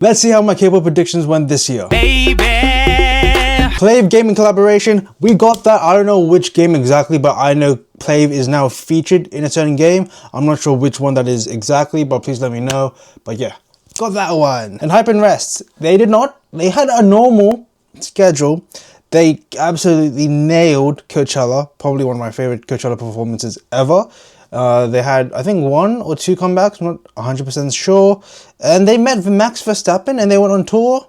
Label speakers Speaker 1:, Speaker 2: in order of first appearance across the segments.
Speaker 1: Let's see how my K-pop predictions went this year.
Speaker 2: Baby.
Speaker 1: Plave gaming collaboration, we got that. I don't know which game exactly, but I know Plave is now featured in a certain game. I'm not sure which one that is exactly, but please let me know. But yeah, got that one. And Hype and Rest, they did not. They had a normal schedule. They absolutely nailed Coachella, probably one of my favorite Coachella performances ever. They had, I think, 1 or 2 comebacks, I'm not 100% sure. And they met Max Verstappen and they went on tour.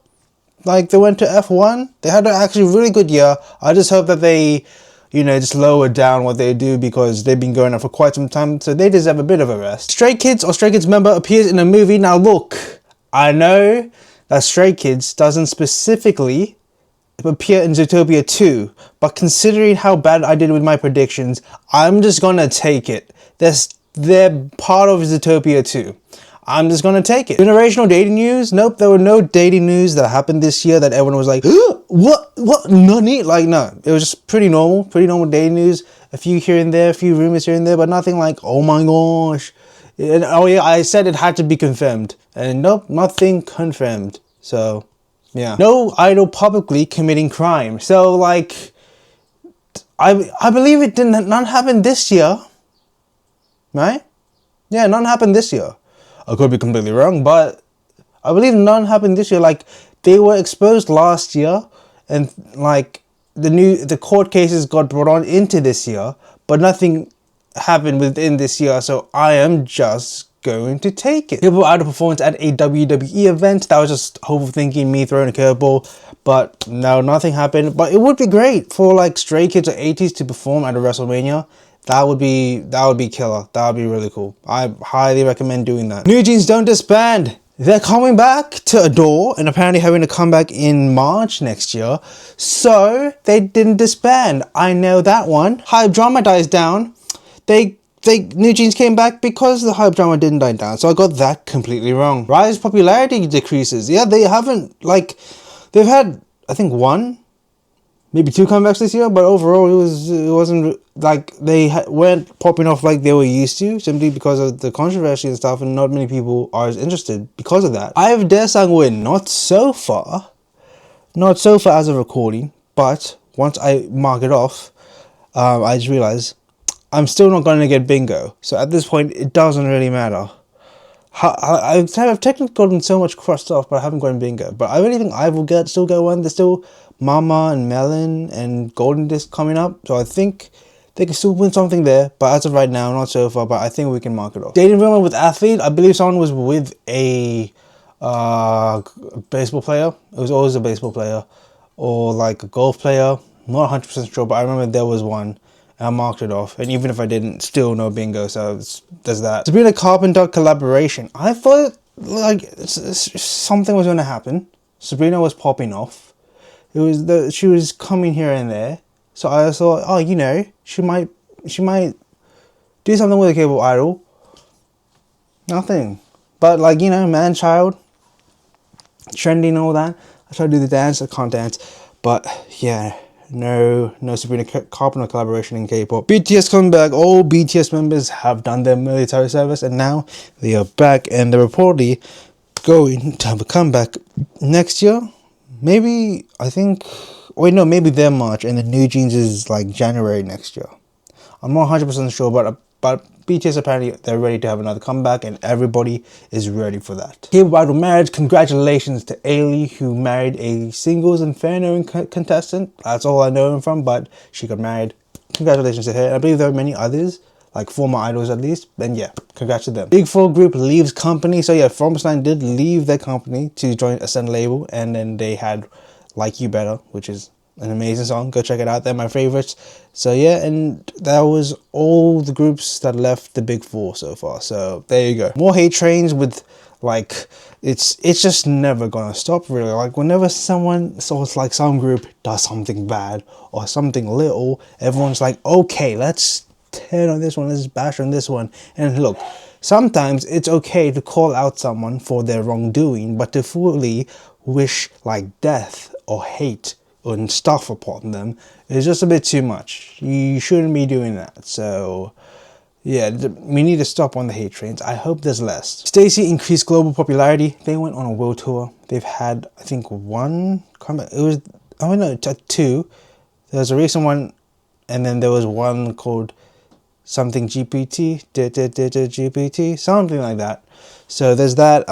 Speaker 1: Like, they went to F1. They had an actually really good year. I just hope that they, you know, just lower down what they do because they've been going on for quite some time. So they deserve a bit of a rest. Stray Kids or Stray Kids member appears in a movie. Now look, I know that Stray Kids doesn't specifically appear in Zootopia 2, but considering how bad I did with my predictions, I'm just gonna take it. They're part of Zootopia 2. I'm just gonna take it. Generational dating news? Nope, there were no dating news that happened this year that everyone was like, what, nani? Like, no, it was just pretty normal dating news. A few here and there, a few rumors here and there, but nothing like, oh my gosh. And, oh yeah, I said it had to be confirmed. And nope, nothing confirmed. So, yeah. No idol publicly committing crime. So, like, I believe it did not happen this year. Right? Yeah, none happened this year. I could be completely wrong, but I believe none happened this year. Like, they were exposed last year, and like the court cases got brought on into this year, but nothing happened within this year. So I am just going to take it. K-pop idol performance at a WWE event. That was just hopeful thinking, me throwing a curveball, but no, nothing happened. But it would be great for like Stray Kids or 80s to perform at a WrestleMania. That would be killer. That would be really cool. I highly recommend doing that. New Jeans don't disband. They're coming back to Adore and apparently having a comeback in March next year. So they didn't disband. I know that one. Hype drama dies down. New Jeans came back because the hype drama didn't die down. So I got that completely wrong. Rise popularity decreases. Yeah, they haven't, like, they've had, I think, 1, maybe 2 comebacks this year, but overall it wasn't like they weren't popping off like they were used to, simply because of the controversy and stuff, and not many people are as interested because of that. I have Daesang win, not so far as of recording, but once I mark it off, I just realized I'm still not going to get bingo. So at this point, it doesn't really matter. I've technically gotten so much crossed off, but I haven't gotten bingo. But I really think I will still get one. There's still Mama and Melon and Golden Disc coming up. So I think they can still win something there. But as of right now, not so far. But I think we can mark it off. Dating rumor with athlete. I believe someone was with a baseball player. It was always a baseball player. Or like a golf player. I'm not 100% sure, but I remember there was one. I marked it off, and even if I didn't, still no bingo, so there's that. Sabrina Carpenter collaboration. I thought like something was going to happen. Sabrina was popping off. She was coming here and there, so I thought, oh, you know, she might do something with a K-pop idol. Nothing, but like, you know, man, child, trendy and all that. I tried to do the dance, I can't dance, but yeah. No Sabrina Carpenter collaboration in K-pop. BTS coming back. All BTS members have done their military service and now they are back, and they're reportedly going to have a comeback next year. Maybe, I think, wait, no, maybe they're March and the New Jeans is like January next year. I'm not 100% sure, but BTS apparently they're ready to have another comeback, and everybody is ready for that. K-pop idol marriage. Congratulations to Ailey, who married a singles Inferno contestant. That's all I know him from, but she got married. Congratulations to her. I believe there are many others, like former idols at least. Then yeah, congrats to them. Big Four group leaves company. So yeah, Formos 9 did leave their company to join Ascend label, and then they had Like You Better, which is an amazing song. Go check it out. They're my favorites. So yeah, and that was all the groups that left the Big Four so far. So there you go. More hate trains with, like, it's just never gonna stop really. Like, whenever someone, so it's like some group does something bad or something little, everyone's like, okay, let's turn on this one, let's bash on this one. And look, sometimes it's okay to call out someone for their wrongdoing, but to fully wish like death or hate and stuff upon them is just a bit too much. You shouldn't be doing that. So Yeah, we need to stop on the hate trains. I hope there's less. Stacey increased global popularity. They went on a world tour. They've had, I think, one comeback. It was, oh no, two. There was a recent one, and then there was one called something GPT, GPT, something like that. So there's that.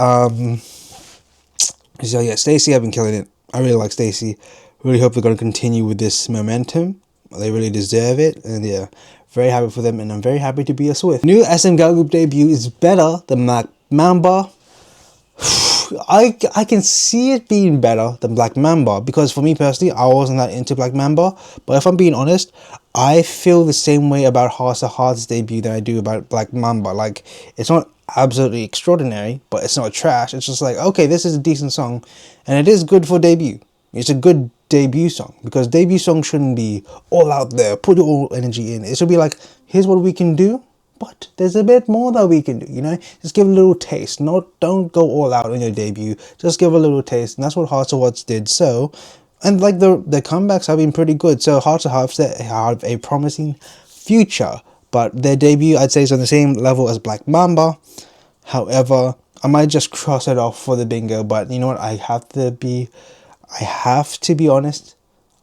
Speaker 1: So yeah, Stacey, I've been killing it. I really like Stacey. Really hope they're going to continue with this momentum. They really deserve it, and yeah, very happy for them, and I'm very happy to be a Swift. New SM girl group debut is better than Black Mamba. I can see it being better than Black Mamba, because for me personally, I wasn't that into Black Mamba. But if I'm being honest, I feel the same way about Hearts of Hearts debut than I do about Black Mamba. Like, it's not absolutely extraordinary, but it's not trash. It's just like, okay, this is a decent song, and it is good for debut. It's a good debut song, because debut songs shouldn't be all out there, put your all energy in. It should be like, here's what we can do, but there's a bit more that we can do, you know? Just give a little taste. Don't go all out on your debut. Just give a little taste, and that's what Hearts of Hearts did. So, and like the comebacks have been pretty good. So Hearts of Hearts have a promising future, but their debut, I'd say, is on the same level as Black Mamba. However, I might just cross it off for the bingo, but you know what? I have to be honest.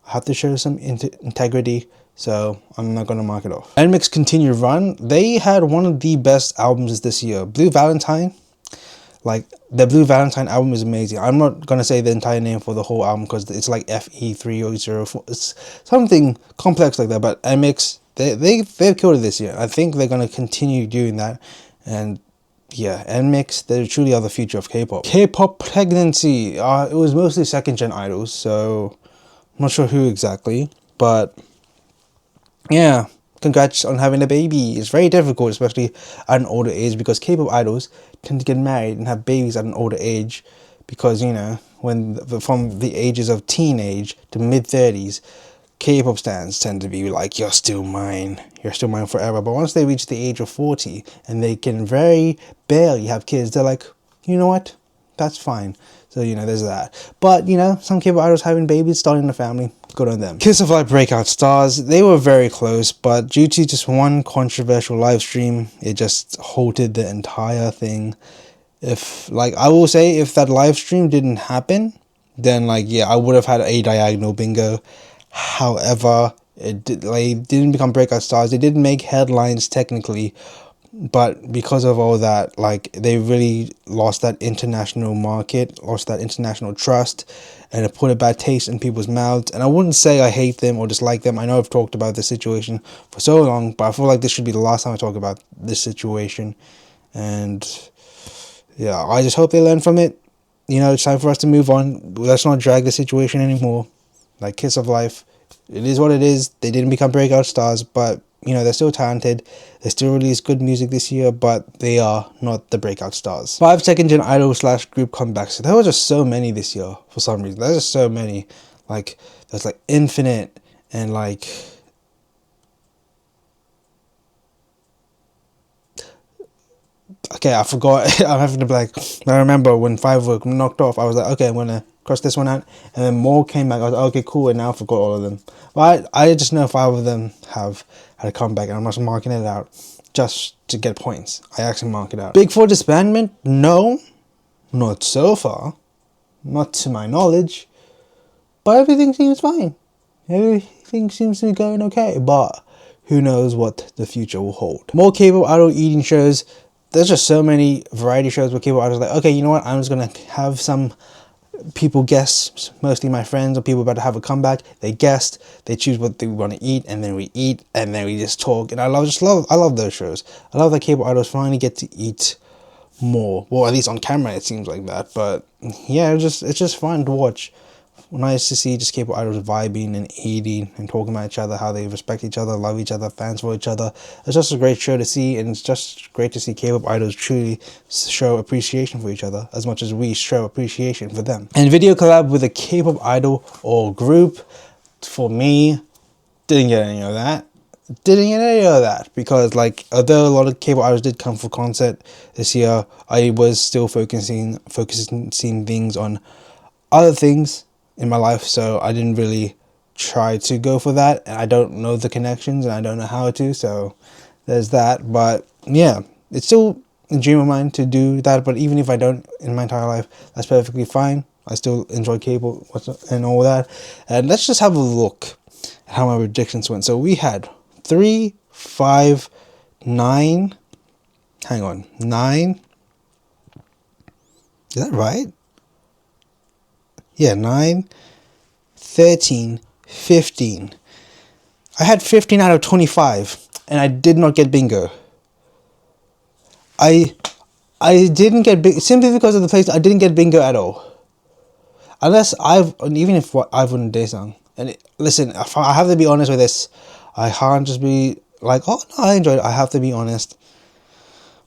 Speaker 1: I have to show some integrity, so I'm not going to mark it off. NMIX's continued run. They had one of the best albums this year. Blue Valentine. Like, the Blue Valentine album is amazing. I'm not going to say the entire name for the whole album, because it's like FE3004. It's something complex like that, but NMIX, they've killed it this year. I think they're going to continue doing that, and yeah, NMIX, they truly are the future of K-pop. K-pop pregnancy. It was mostly second-gen idols, so I'm not sure who exactly, but yeah, congrats on having a baby. It's very difficult, especially at an older age, because K-pop idols tend to get married and have babies at an older age, because, you know, from the ages of teenage to mid-30s, K-pop stans tend to be like, you're still mine forever. But once they reach the age of 40 and they can very barely have kids, they're like, you know what, that's fine. So, you know, there's that. But, you know, some K-pop idols having babies, starting a family, good on them. Kiss of Life breakout stars, they were very close, but due to just one controversial live stream, it just halted the entire thing. If, like, I will say, if that live stream didn't happen, then, like, yeah, I would have had a diagonal bingo. However, they didn't become breakout stars. They didn't make headlines technically, but because of all that, like, they really lost that international market, lost that international trust, and it put a bad taste in people's mouths. And I wouldn't say I hate them or dislike them. I know I've talked about this situation for so long, but I feel like this should be the last time I talk about this situation. And yeah, I just hope they learn from it. You know, it's time for us to move on. Let's not drag the situation anymore. Like Kiss of Life, it is what it is. They didn't become breakout stars, but, you know, they're still talented. They still release good music this year, but they are not the breakout stars. 5 second-gen idol / group comebacks. There were just so many this year for some reason. There's just so many. Like, there's like Infinite and like... Okay, I forgot. I'm having to blank. I remember when 5 were knocked off, I was like, okay, I'm going to cross this one out. And then more came back. I was like, okay, cool. And now I forgot all of them. But I just know 5 of them have had a comeback. And I'm just marking it out just to get points. I actually mark it out. Big 4 disbandment? No. Not so far. Not to my knowledge. But everything seems fine. Everything seems to be going okay. But who knows what the future will hold. More K-pop idol eating shows. There's just so many variety shows where K-pop idols are like, okay, you know what? I'm just going to have some people guess, mostly my friends or people about to have a comeback. They guessed, they choose what they want to eat, and then we eat, and then we just talk. And I love those shows. I love that K-pop idols finally get to eat more. Well, at least on camera it seems like that. But yeah, it's just fun to watch. Nice to see just K-pop idols vibing and eating and talking about each other, how they respect each other, love each other, fans for each other. It's just a great show to see, and it's just great to see K-pop idols truly show appreciation for each other as much as we show appreciation for them. And video collab with a K-pop idol or group, for me, didn't get any of that. Because, like, although a lot of K-pop idols did come for concert this year, I was still focusing things on other things in my life, so I didn't really try to go for that, and I don't know the connections and I don't know how to, so there's that. But yeah, it's still a dream of mine to do that. But even if I don't in my entire life, that's perfectly fine. I still enjoy K-pop and all that. And let's just have a look at how my predictions went. So we had 3, 5, 9. Hang on, 9. Is that right? Yeah, 9, 13, 15. I had 15 out of 25, and I did not get bingo. I didn't get bingo simply because of the place. I didn't get bingo at all. Unless even if I've won a day song. And listen, I have to be honest with this. I can't just be like, oh no, I enjoyed it. I have to be honest.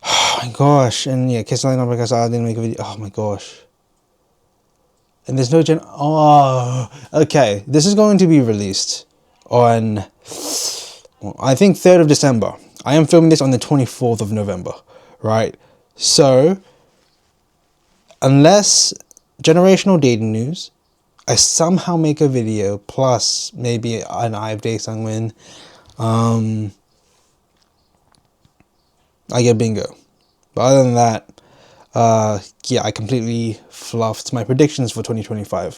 Speaker 1: Oh my gosh. And yeah, Kiss Line because I didn't make a video. Oh my gosh. And there's no oh, okay. This is going to be released on, I think, 3rd of December. I am filming this on the 24th of November, right? So, unless generational dating news, I somehow make a video plus maybe an IVE Day song win, I get bingo. But other than that, yeah, I completely fluffed my predictions for 2025.